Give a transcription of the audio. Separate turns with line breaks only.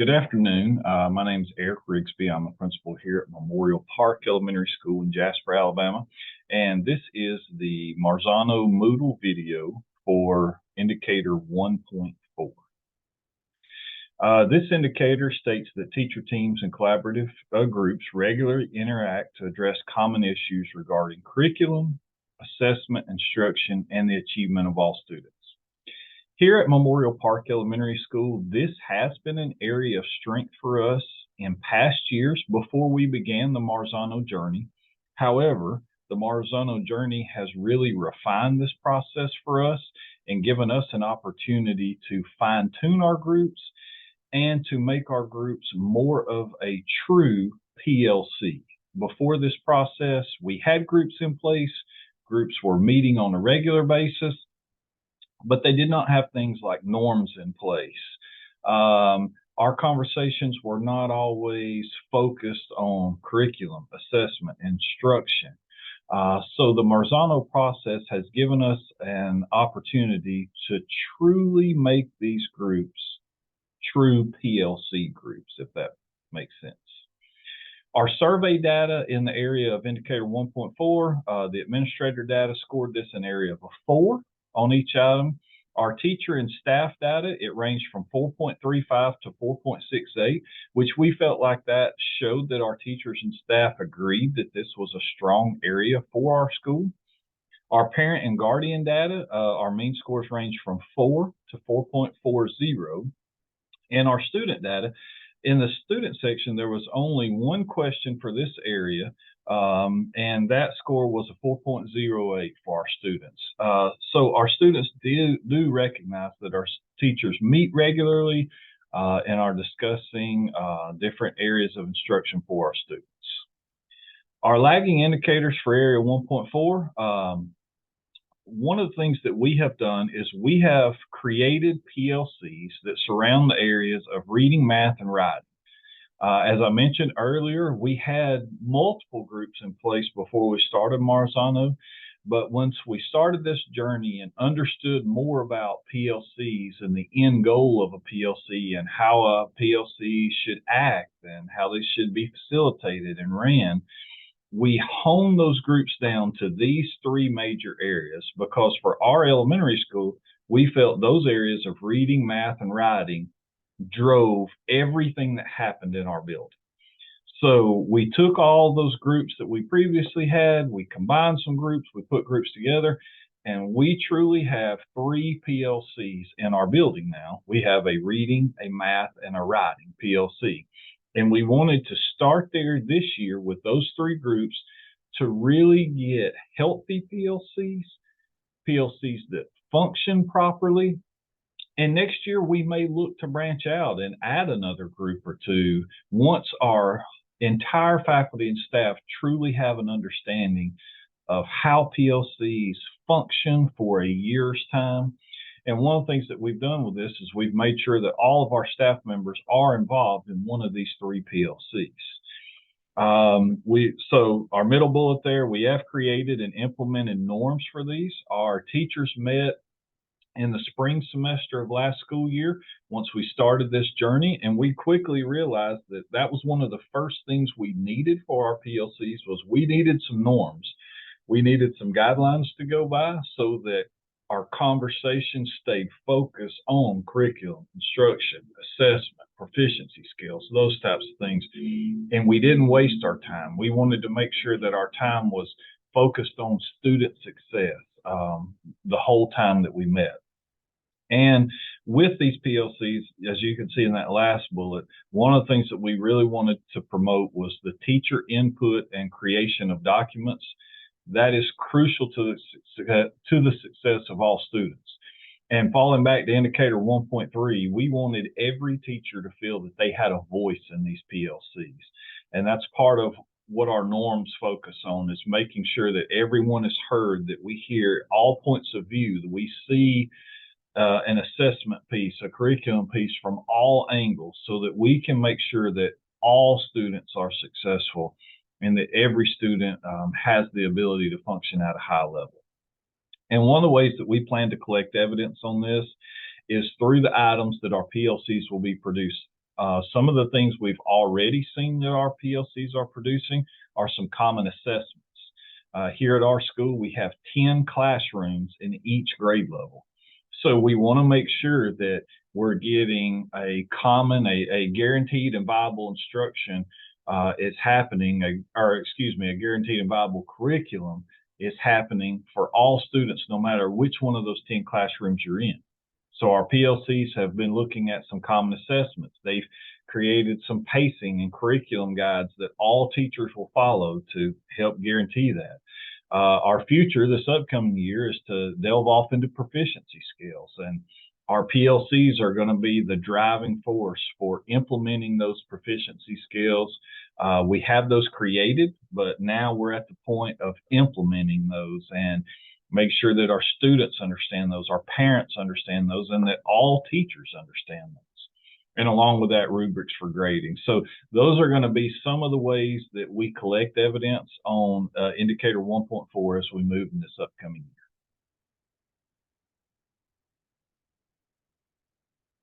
Good afternoon. My name is Eric Rigsby. I'm a principal here at Memorial Park Elementary School in Jasper, Alabama. And this is the Marzano Moodle video for indicator 1.4. This indicator states that teacher teams and collaborative groups regularly interact to address common issues regarding curriculum, assessment, instruction, and the achievement of all students. Here at Memorial Park Elementary School, this has been an area of strength for us in past years before we began the Marzano journey. However, the Marzano journey has really refined this process for us and given us an opportunity to fine-tune our groups and to make our groups more of a true PLC. Before this process, we had groups in place. Groups were meeting on a regular basis, but they did not have things like norms in place. Our conversations were not always focused on curriculum, assessment, instruction. So the Marzano process has given us an opportunity to truly make these groups true PLC groups, if that makes sense. Our survey data in the area of indicator 1.4, the administrator data scored this an area of a 4 on each item. Our teacher and staff data, it ranged from 4.35 to 4.68, which we felt like that showed that our teachers and staff agreed that this was a strong area for our school. Our parent and guardian data, our mean scores ranged from 4 to 4.40. And our student data, in the student section, there was only one question for this area, and that score was a 4.08 for our students. So our students do recognize that our teachers meet regularly and are discussing different areas of instruction for our students. Our lagging indicators for area 1.4, one of the things that we have done is we have created PLCs that surround the areas of reading, math, and writing. As I mentioned earlier, we had multiple groups in place before we started Marzano, but once we started this journey and understood more about PLCs and the end goal of a PLC and how a PLC should act and how they should be facilitated and ran, we honed those groups down to these three major areas because for our elementary school, we felt those areas of reading, math, and writing drove everything that happened in our building. So we took all those groups that we previously had, we combined some groups, we put groups together, and we truly have three PLCs in our building now. We have a reading, a math, and a writing PLC. And we wanted to start there this year with those three groups to really get healthy PLCs, PLCs that function properly. And next year, we may look to branch out and add another group or two once our entire faculty and staff truly have an understanding of how PLCs function for a year's time. And one of the things that we've done with this is we've made sure that all of our staff members are involved in one of these three PLCs. So our middle bullet there, we have created and implemented norms for these. Our teachers met in the spring semester of last school year once we started this journey, and we quickly realized that that was one of the first things we needed for our PLCs was we needed some norms. We needed some guidelines to go by so that our conversation stayed focused on curriculum, instruction, assessment, proficiency skills, those types of things. And we didn't waste our time. We wanted to make sure that our time was focused on student success the whole time that we met. And with these PLCs, as you can see in that last bullet, one of the things that we really wanted to promote was the teacher input and creation of documents. That is crucial to the success of all students. And falling back to indicator 1.3, we wanted every teacher to feel that they had a voice in these PLCs. And that's part of what our norms focus on, is making sure that everyone is heard, that we hear all points of view, that we see an assessment piece, a curriculum piece from all angles so that we can make sure that all students are successful and that every student has the ability to function at a high level. And one of the ways that we plan to collect evidence on this is through the items that our PLCs will be Some of the things we've already seen that our PLCs are producing are some common assessments. Here at our school, we have 10 classrooms in each grade level. So we want to make sure that we're getting a guaranteed and viable instruction is happening, a guaranteed and viable curriculum is happening for all students, no matter which one of those 10 classrooms you're in. So our PLCs have been looking at some common assessments. They've created some pacing and curriculum guides that all teachers will follow to help guarantee that. Our future this upcoming year is to delve off into proficiency skills, and our PLCs are going to be the driving force for implementing those proficiency skills. We have those created, but now we're at the point of implementing those and make sure that our students understand those, our parents understand those, and that all teachers understand those. And along with that, rubrics for grading. So those are going to be some of the ways that we collect evidence on indicator 1.4 as we move in this upcoming year.